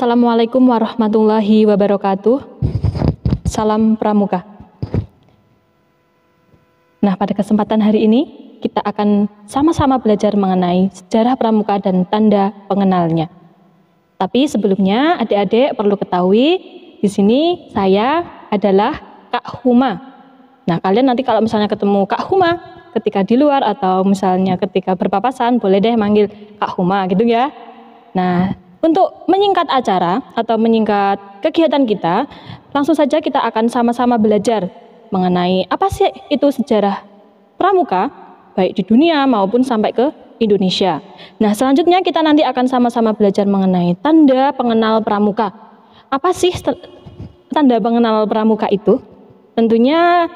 Assalamualaikum warahmatullahi wabarakatuh. Salam Pramuka. Nah, pada kesempatan hari ini kita akan sama-sama belajar mengenai sejarah Pramuka dan tanda pengenalnya. Tapi sebelumnya adik-adik perlu ketahui di sini saya adalah Kak Huma. Nah, kalian nanti kalau misalnya ketemu Kak Huma ketika di luar atau misalnya ketika berpapasan boleh deh manggil Kak Huma gitu ya. Nah, untuk menyingkat acara atau menyingkat kegiatan kita, langsung saja kita akan sama-sama belajar mengenai apa sih itu sejarah Pramuka, baik di dunia maupun sampai ke Indonesia. Nah, selanjutnya kita nanti akan sama-sama belajar mengenai tanda pengenal Pramuka. Apa sih tanda pengenal Pramuka itu? Tentunya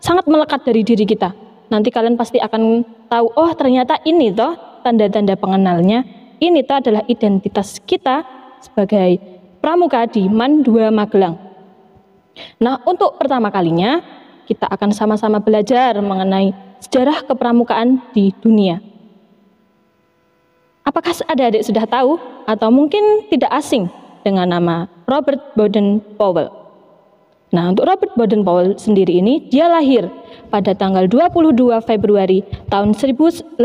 sangat melekat dari diri kita. Nanti kalian pasti akan tahu, oh ternyata ini toh tanda-tanda pengenalnya. Ini tuh adalah identitas kita sebagai Pramuka di MAN 2 Magelang. Nah, untuk pertama kalinya kita akan sama-sama belajar mengenai sejarah kepramukaan di dunia. Apakah adik-adik sudah tahu atau mungkin tidak asing dengan nama Robert Baden-Powell? Nah, untuk Robert Baden-Powell sendiri ini, dia lahir pada tanggal 22 Februari tahun 1857.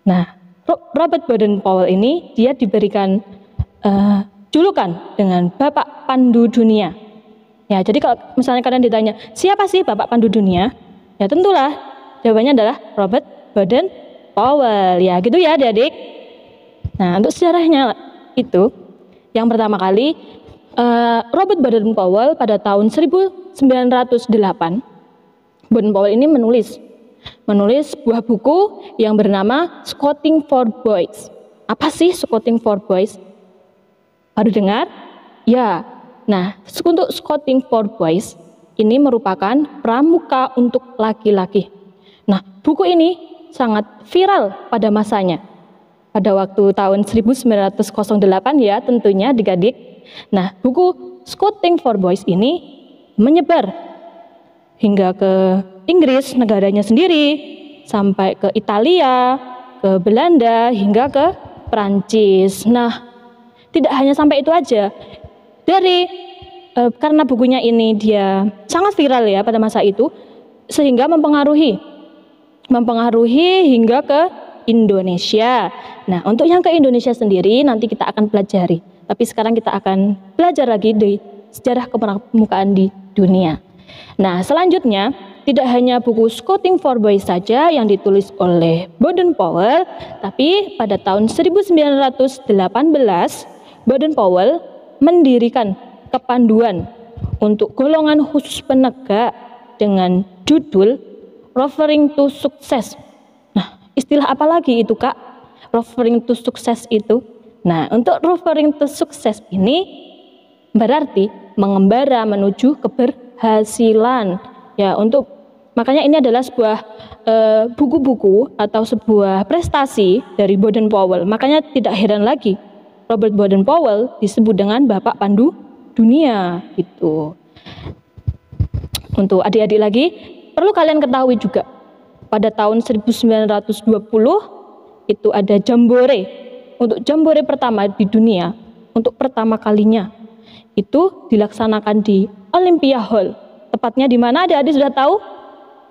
Nah, Robert Baden-Powell ini dia diberikan julukan dengan Bapak Pandu Dunia. Ya, jadi kalau misalnya kalian ditanya, siapa sih Bapak Pandu Dunia? Ya tentulah jawabannya adalah Robert Baden-Powell. Ya, gitu ya adik-adik. Nah, untuk sejarahnya itu, yang pertama kali Robert Baden-Powell pada tahun 1908, Baden-Powell ini menulis sebuah buku yang bernama Scouting for Boys. Apa sih Scouting for Boys? Baru dengar? Ya. Nah, untuk Scouting for Boys ini merupakan pramuka untuk laki-laki. Nah, buku ini sangat viral pada masanya. Pada waktu tahun 1908 ya tentunya adik-adik. Nah, buku Scouting for Boys ini menyebar hingga ke Inggris negaranya sendiri, sampai ke Italia, ke Belanda, hingga ke Prancis. Nah, tidak hanya sampai itu aja. Karena bukunya ini dia sangat viral ya pada masa itu, sehingga mempengaruhi hingga ke Indonesia. Nah, untuk yang ke Indonesia sendiri nanti kita akan pelajari. Tapi sekarang kita akan belajar lagi di sejarah kepramukaan di dunia. Nah, selanjutnya tidak hanya buku Scouting for Boys saja yang ditulis oleh Baden-Powell, tapi pada tahun 1918 Baden-Powell mendirikan kepanduan untuk golongan khusus penegak dengan judul Referring to Success. Nah, istilah apa lagi itu Kak? Referring to Success itu? Nah, untuk Referring to Success ini berarti mengembara menuju keberhasilan. Ya, makanya ini adalah sebuah buku-buku atau sebuah prestasi dari Baden-Powell. Makanya tidak heran lagi Robert Baden-Powell disebut dengan Bapak Pandu Dunia gitu. Untuk adik-adik lagi, perlu kalian ketahui juga pada tahun 1920 itu ada jambore. Untuk jambore pertama di dunia, untuk pertama kalinya itu dilaksanakan di Olympia Hall. Tepatnya di mana adik-adik sudah tahu?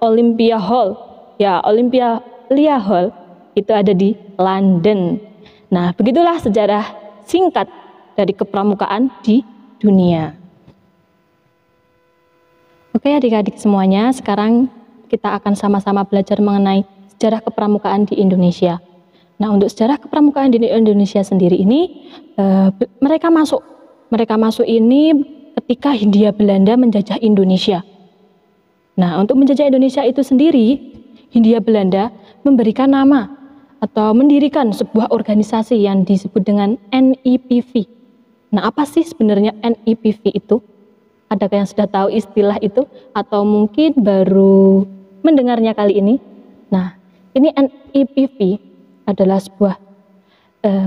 Olympia Hall. Ya, Olympia Hall itu ada di London. Nah, begitulah sejarah singkat dari kepramukaan di dunia. Oke adik-adik semuanya, sekarang kita akan sama-sama belajar mengenai sejarah kepramukaan di Indonesia. Nah, untuk sejarah kepramukaan di Indonesia sendiri ini, mereka masuk ini ketika Hindia Belanda menjajah Indonesia. Nah, untuk menjajah Indonesia itu sendiri, Hindia Belanda memberikan nama atau mendirikan sebuah organisasi yang disebut dengan NIPV. Nah, apa sih sebenarnya NIPV itu? Adakah yang sudah tahu istilah itu? Atau mungkin baru mendengarnya kali ini? Nah, ini NIPV adalah sebuah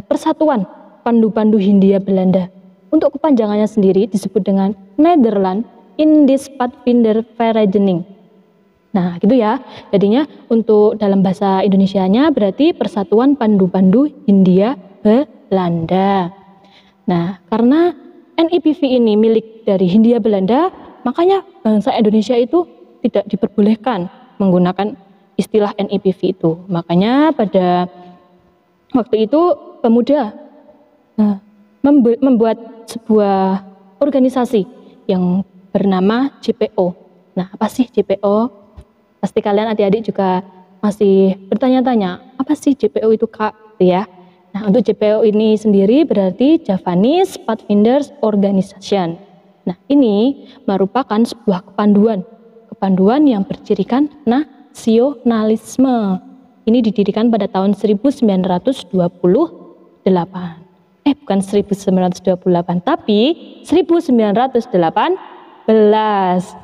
persatuan pandu-pandu Hindia Belanda. Untuk kepanjangannya sendiri disebut dengan Nederland Indisch Padvindervereniging. Nah, gitu ya. Jadinya untuk dalam bahasa Indonesianya berarti Persatuan Pandu-Pandu Hindia Belanda. Nah, karena NIPV ini milik dari Hindia Belanda, makanya bangsa Indonesia itu tidak diperbolehkan menggunakan istilah NIPV itu. Makanya pada waktu itu pemuda membuat sebuah organisasi yang bernama JPO. Nah, apa sih JPO? Pasti kalian adik-adik juga masih bertanya-tanya, apa sih JPO itu Kak? Ya. Nah, untuk JPO ini sendiri berarti Javanese Pathfinders Organization. Nah, ini merupakan sebuah kepanduan yang bercirikan nasionalisme. Ini didirikan pada tahun 1928. Bukan 1928, tapi 1918.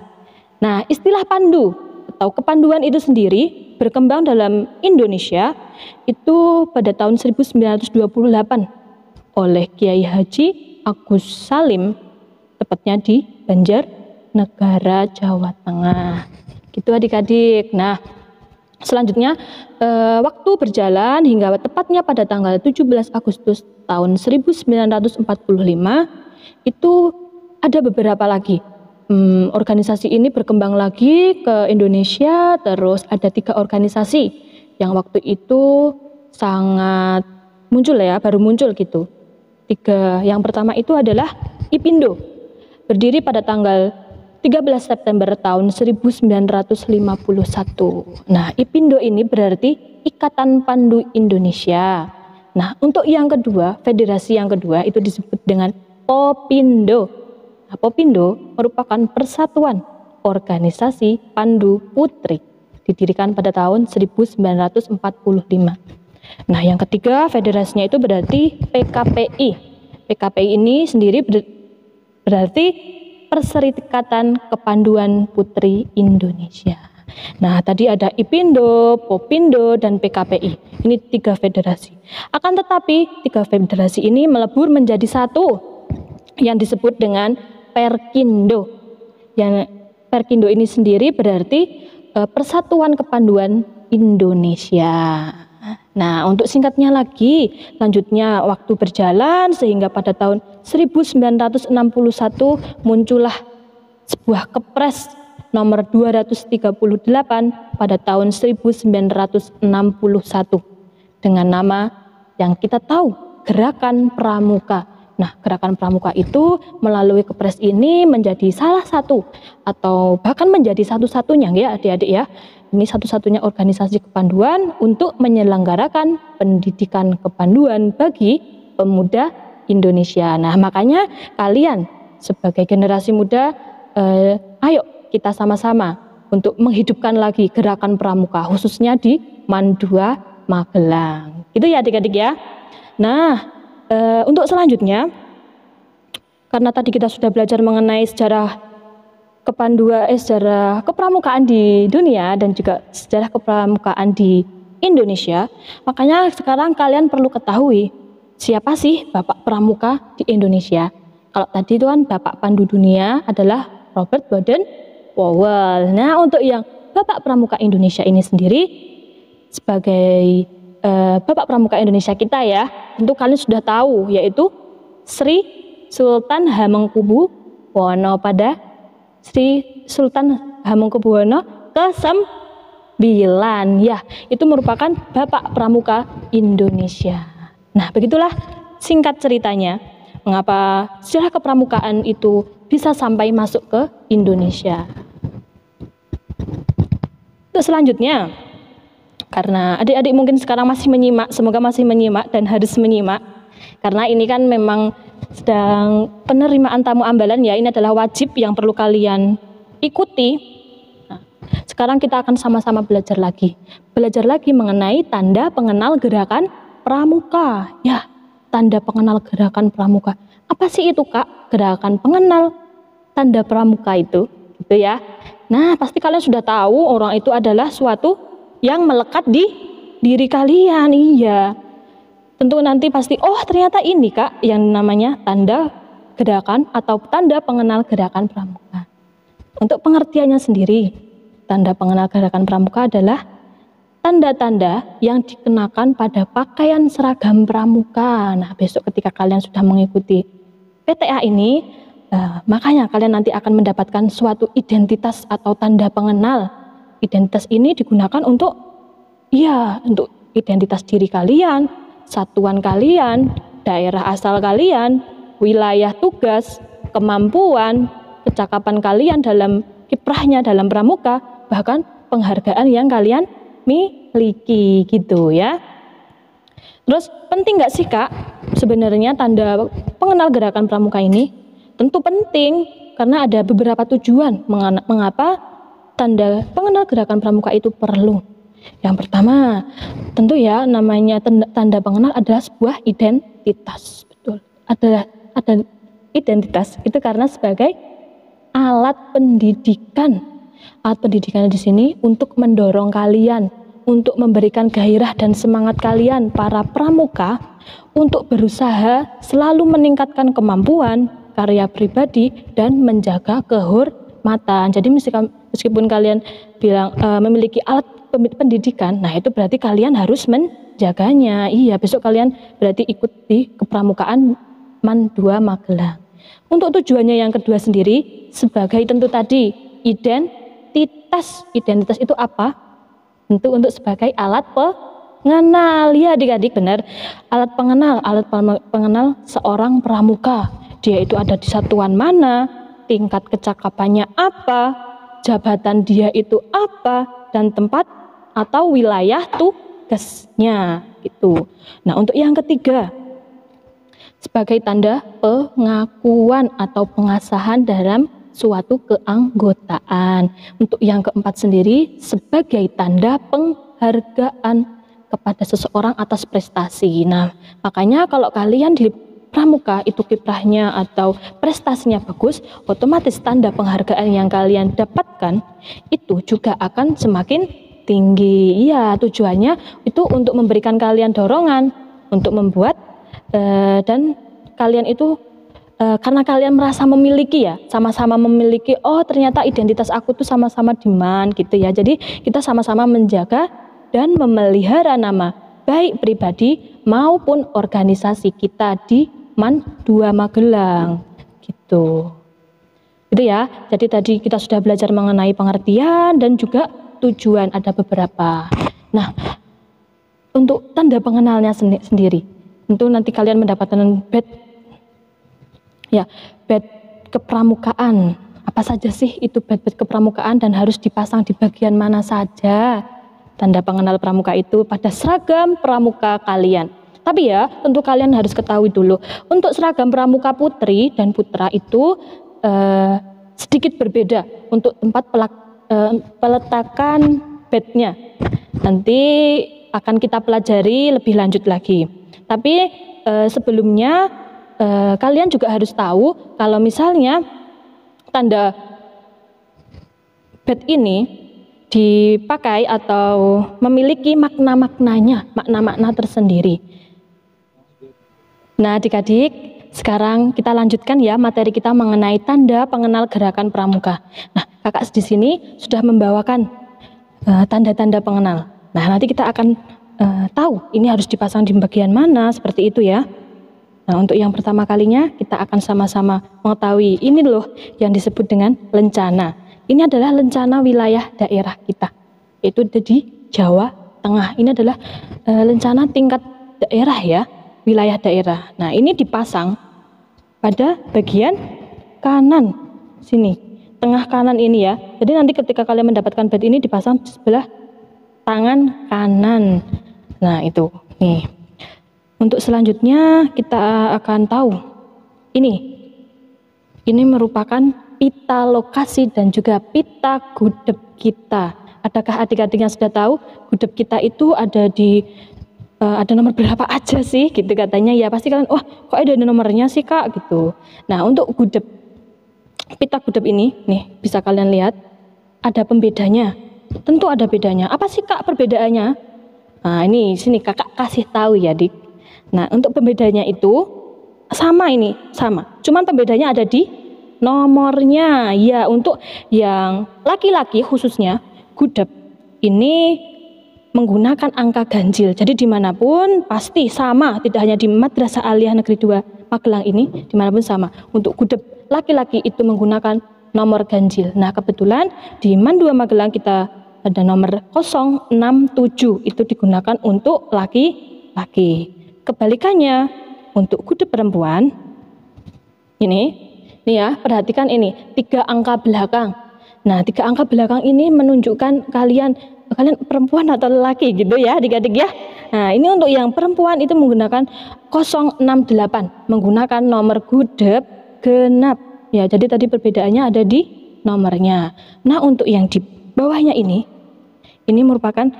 Nah, istilah pandu atau kepanduan itu sendiri berkembang dalam Indonesia itu pada tahun 1928 oleh Kiai Haji Agus Salim, tepatnya di Banjarnegara, Jawa Tengah. Gitu adik-adik. Nah, selanjutnya waktu berjalan hingga tepatnya pada tanggal 17 Agustus tahun 1945 itu ada beberapa lagi organisasi ini berkembang lagi ke Indonesia. Terus ada 3 organisasi yang waktu itu sangat muncul ya, baru muncul gitu. 3, yang pertama itu adalah IPINDO, berdiri pada tanggal 13 September tahun 1951. Nah, IPINDO ini berarti Ikatan Pandu Indonesia. Nah, untuk yang kedua, federasi yang kedua itu disebut dengan POPINDO. Nah, POPINDO merupakan persatuan organisasi Pandu Putri, didirikan pada tahun 1945. Nah, yang ketiga federasinya itu berarti PKPI. PKPI ini sendiri berarti Perserikatan Kepanduan Putri Indonesia. Nah, tadi ada IPINDO, POPINDO, dan PKPI. Ini 3 federasi. Akan tetapi 3 federasi ini melebur menjadi satu yang disebut dengan Perkindo. Yang Perkindo ini sendiri berarti Persatuan Kepanduan Indonesia. Nah, untuk singkatnya lagi, selanjutnya waktu berjalan sehingga pada tahun 1961 muncullah sebuah Kepres nomor 238 pada tahun 1961 dengan nama yang kita tahu, Gerakan Pramuka. Nah, Gerakan Pramuka itu melalui Kepres ini menjadi salah satu atau bahkan menjadi satu-satunya ya adik-adik ya. Ini satu-satunya organisasi kepanduan untuk menyelenggarakan pendidikan kepanduan bagi pemuda Indonesia. Nah, makanya kalian sebagai generasi muda, ayo kita sama-sama untuk menghidupkan lagi Gerakan Pramuka, khususnya di Mandua, Magelang. Itu ya adik-adik ya. Nah, untuk selanjutnya, karena tadi kita sudah belajar mengenai sejarah kepramukaan di dunia dan juga sejarah kepramukaan di Indonesia, makanya sekarang kalian perlu ketahui siapa sih Bapak Pramuka di Indonesia. Kalau tadi itu kan Bapak Pandu Dunia adalah Robert Baden-Powell. Nah, untuk yang Bapak Pramuka Indonesia ini sendiri sebagai Bapak Pramuka Indonesia kita ya, tentu kalian sudah tahu, yaitu Sri Sultan Hamengkubuwono pada Sri Sultan Hamengkubuwono ke-9 ya, itu merupakan Bapak Pramuka Indonesia. Nah, begitulah singkat ceritanya mengapa sejarah kepramukaan itu bisa sampai masuk ke Indonesia. Untuk selanjutnya, karena adik-adik mungkin sekarang masih menyimak, semoga masih menyimak dan harus menyimak. Karena ini kan memang sedang penerimaan tamu ambalan ya, ini adalah wajib yang perlu kalian ikuti. Nah, sekarang kita akan sama-sama belajar lagi mengenai tanda pengenal gerakan pramuka. Ya, tanda pengenal gerakan pramuka. Apa sih itu Kak? Gerakan pengenal tanda pramuka itu, gitu ya. Nah, pasti kalian sudah tahu orang itu adalah suatu yang melekat di diri kalian. Iya, tentu nanti pasti, oh ternyata ini Kak yang namanya tanda gerakan atau tanda pengenal gerakan pramuka. Untuk pengertiannya sendiri, tanda pengenal gerakan pramuka adalah tanda-tanda yang dikenakan pada pakaian seragam pramuka. Nah, besok ketika kalian sudah mengikuti PTA ini, makanya kalian nanti akan mendapatkan suatu identitas atau tanda pengenal. Identitas ini digunakan untuk identitas diri kalian, satuan kalian, daerah asal kalian, wilayah tugas, kemampuan, kecakapan kalian dalam kiprahnya dalam pramuka, bahkan penghargaan yang kalian miliki gitu ya. Terus penting nggak sih Kak sebenarnya tanda pengenal gerakan pramuka ini? Tentu penting karena ada beberapa tujuan mengapa tanda pengenal gerakan pramuka itu perlu. Yang pertama tentu ya namanya tanda pengenal adalah sebuah identitas. Betul. Ada identitas itu karena sebagai alat pendidikan. Alat pendidikan di sini untuk mendorong kalian, untuk memberikan gairah dan semangat kalian para pramuka untuk berusaha selalu meningkatkan kemampuan, karya pribadi dan menjaga kehormatan. Jadi meskipun kalian bilang memiliki alat pendidikan, nah itu berarti kalian harus menjaganya. Iya, besok kalian berarti ikut di kepramukaan MAN 2 Magelang. Untuk tujuannya yang kedua sendiri sebagai tentu tadi identitas. Identitas itu apa? Tentu untuk sebagai alat pengenal. Ya adik-adik benar. Alat pengenal seorang pramuka. Dia itu ada di satuan mana, tingkat kecakapannya apa, jabatan dia itu apa, dan tempat atau wilayah tugasnya gitu. Nah, untuk yang ketiga sebagai tanda pengakuan atau pengasahan dalam suatu keanggotaan. Untuk yang keempat sendiri sebagai tanda penghargaan kepada seseorang atas prestasi. Nah, makanya kalau kalian di pramuka itu kiprahnya atau prestasinya bagus, otomatis tanda penghargaan yang kalian dapatkan itu juga akan semakin tinggi. Iya, tujuannya itu untuk memberikan kalian dorongan untuk membuat dan kalian itu karena kalian merasa memiliki ya, sama-sama memiliki, oh ternyata identitas aku tuh sama-sama di MAN gitu ya. Jadi kita sama-sama menjaga dan memelihara nama baik pribadi maupun organisasi kita di MAN 2 Magelang gitu. Itu ya. Jadi tadi kita sudah belajar mengenai pengertian dan juga tujuan, ada beberapa. Nah, untuk tanda pengenalnya sendiri, tentu nanti kalian mendapatkan badge kepramukaan. Apa saja sih itu badge kepramukaan dan harus dipasang di bagian mana saja? Tanda pengenal pramuka itu pada seragam pramuka kalian. Tapi ya, tentu kalian harus ketahui dulu, untuk seragam pramuka putri dan putra itu sedikit berbeda untuk tempat peletakan badge-nya. Nanti akan kita pelajari lebih lanjut lagi. Tapi sebelumnya kalian juga harus tahu kalau misalnya tanda badge ini dipakai atau memiliki makna-makna tersendiri. Nah, adik-adik, sekarang kita lanjutkan ya materi kita mengenai tanda pengenal gerakan pramuka. Nah, kakak di sini sudah membawakan tanda-tanda pengenal. Nah, nanti kita akan tahu ini harus dipasang di bagian mana, seperti itu ya. Nah, untuk yang pertama kalinya kita akan sama-sama mengetahui ini loh yang disebut dengan lencana. Ini adalah lencana wilayah daerah kita, yaitu di Jawa Tengah. Ini adalah lencana tingkat daerah ya, wilayah daerah. Nah, ini dipasang pada bagian kanan sini, tengah kanan ini ya. Jadi nanti ketika kalian mendapatkan badge ini dipasang di sebelah tangan kanan. Nah, itu nih. Untuk selanjutnya kita akan tahu ini merupakan pita lokasi dan juga pita gudeg kita. Adakah adik-adik yang sudah tahu gudeg kita itu ada di ada nomor berapa aja sih gitu katanya ya, pasti kalian wah kok ada nomornya sih Kak gitu. Nah, untuk gudeg pita gudeg ini nih bisa kalian lihat ada pembedanya. Tentu ada bedanya. Apa sih Kak perbedaannya? Nah, ini sini Kakak kasih tahu ya, Dik. Nah, untuk pembedanya itu sama. Cuman pembedanya ada di nomornya. Ya, untuk yang laki-laki khususnya gudeg ini menggunakan angka ganjil. Jadi dimanapun pasti sama, tidak hanya di Madrasah Aliyah Negeri 2 Magelang ini, dimanapun sama. Untuk gudeg laki-laki itu menggunakan nomor ganjil. Nah kebetulan di MAN 2 Magelang kita ada nomor 067, itu digunakan untuk laki-laki. Kebalikannya untuk gudeg perempuan, ini ya, perhatikan ini 3 angka belakang. Nah 3 angka belakang ini menunjukkan kalian perempuan atau lelaki gitu ya adik-adik ya. Nah ini untuk yang perempuan itu menggunakan 068, menggunakan nomor gudeg genap ya. Jadi tadi perbedaannya ada di nomornya. Nah untuk yang di bawahnya ini merupakan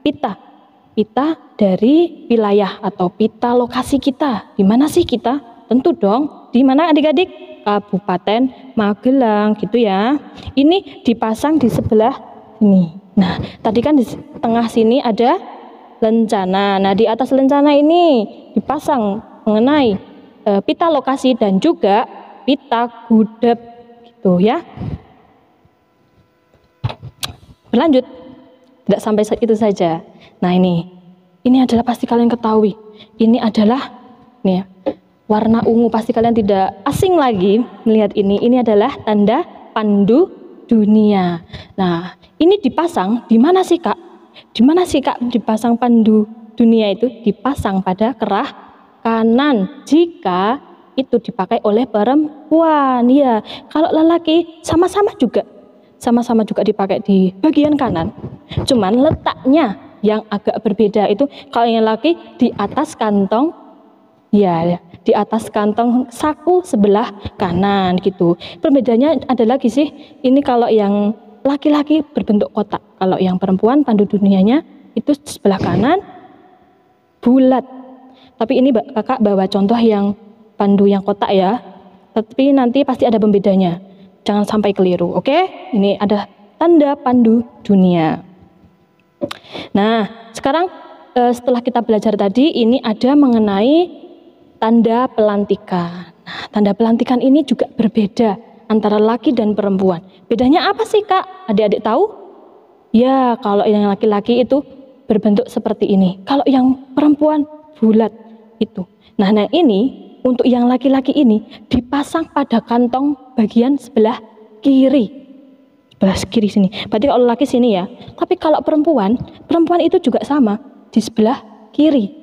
pita dari wilayah atau pita lokasi kita. Di mana sih kita? Tentu dong di mana adik-adik? Kabupaten Magelang gitu ya. Ini dipasang di sebelah ini. Nah, tadi kan di tengah sini ada lencana. Nah, di atas lencana ini dipasang mengenai pita lokasi dan juga pita gudeg gitu ya. Berlanjut, tidak sampai itu saja. Nah, ini adalah pasti kalian ketahui. Ini adalah nih ya, warna ungu, pasti kalian tidak asing lagi melihat ini. Ini adalah tanda pandu dunia. Nah, ini dipasang di mana sih Kak? Di mana sih Kak dipasang pandu dunia itu? Dipasang pada kerah kanan jika itu dipakai oleh perempuan. Ya, kalau lelaki sama-sama juga dipakai di bagian kanan. Cuman letaknya yang agak berbeda itu, kalau yang laki di atas kantong ya, di atas kantong saku sebelah kanan gitu. Perbedaannya ada lagi sih. Ini kalau yang laki-laki berbentuk kotak, kalau yang perempuan pandu dunianya itu sebelah kanan bulat. Tapi ini kakak bawa contoh yang pandu yang kotak ya. Tapi nanti pasti ada pembedanya. Jangan sampai keliru, oke? Ini ada tanda pandu dunia. Nah, sekarang setelah kita belajar tadi, ini ada mengenai tanda pelantikan. Nah, tanda pelantikan ini juga berbeda antara laki dan perempuan. Bedanya apa sih Kak? Adik-adik tahu? Ya, kalau yang laki-laki itu berbentuk seperti ini. Kalau yang perempuan bulat itu. Nah, ini untuk yang laki-laki ini dipasang pada kantong bagian sebelah kiri. Sebelah kiri sini. Berarti kalau laki sini ya. Tapi kalau perempuan itu juga sama di sebelah kiri.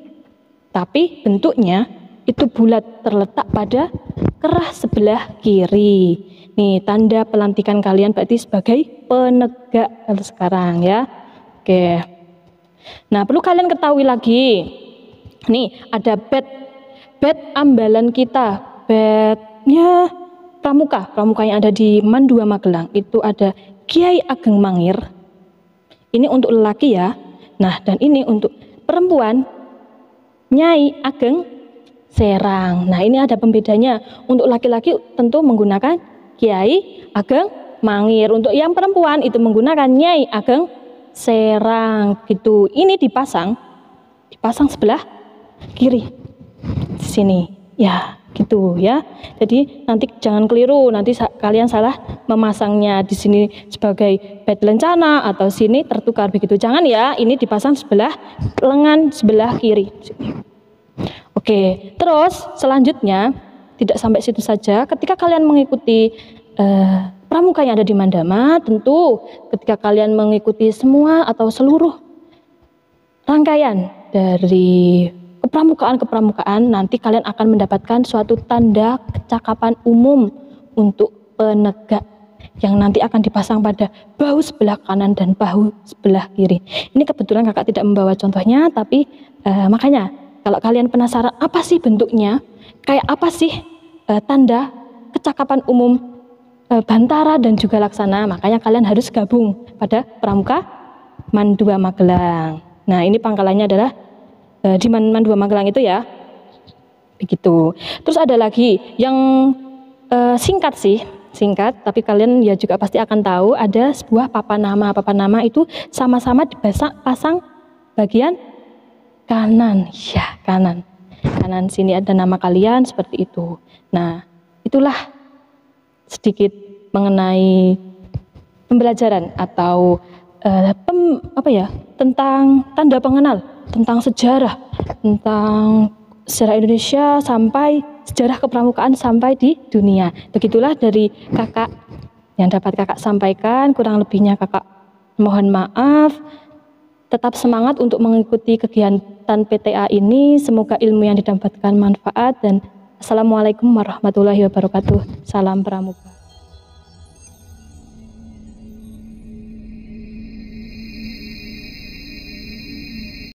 Tapi bentuknya itu bulat, terletak pada kerah sebelah kiri. Nih, tanda pelantikan kalian berarti sebagai penegak sekarang ya. Oke. Nah, perlu kalian ketahui lagi. Nih, ada bed ambalan kita. Bednya pramuka yang ada di MAN 2 Magelang. Itu ada Kiai Ageng Mangir. Ini untuk lelaki ya. Nah, dan ini untuk perempuan Nyai Ageng Serang. Nah, ini ada pembedanya. Untuk laki-laki tentu menggunakan Kiai Ageng Mangir. Untuk yang perempuan itu menggunakan Nyai Ageng Serang gitu. Ini dipasang sebelah kiri di sini. Ya, gitu ya. Jadi nanti jangan keliru, nanti kalian salah memasangnya di sini sebagai bed lencana atau sini tertukar begitu. Jangan ya, ini dipasang sebelah lengan sebelah kiri. Oke, terus selanjutnya tidak sampai situ saja. Ketika kalian mengikuti pramuka yang ada di Mandama, tentu ketika kalian mengikuti semua atau seluruh rangkaian dari kepramukaan, nanti kalian akan mendapatkan suatu tanda kecakapan umum untuk penegak yang nanti akan dipasang pada bahu sebelah kanan dan bahu sebelah kiri. Ini kebetulan kakak tidak membawa contohnya, tapi makanya kalau kalian penasaran apa sih bentuknya, kayak apa sih tanda kecakapan umum Bantara dan juga Laksana, makanya kalian harus gabung pada pramuka MAN 2 Magelang. Nah, ini pangkalannya adalah di MAN 2 Magelang itu ya. Begitu. Terus ada lagi yang singkat, tapi kalian ya juga pasti akan tahu ada sebuah papan nama. Papan nama itu sama-sama dipasang bagian kanan. Ya, kanan. Kanan sini ada nama kalian seperti itu. Nah, itulah sedikit mengenai pembelajaran atau tentang tanda pengenal, tentang sejarah, tentang sejarah Indonesia sampai sejarah kepramukaan sampai di dunia. Begitulah dari kakak yang dapat kakak sampaikan, kurang lebihnya kakak mohon maaf. Tetap semangat untuk mengikuti kegiatan PTA ini, semoga ilmu yang didapatkan manfaat, dan Assalamualaikum warahmatullahi wabarakatuh. Salam Pramuka.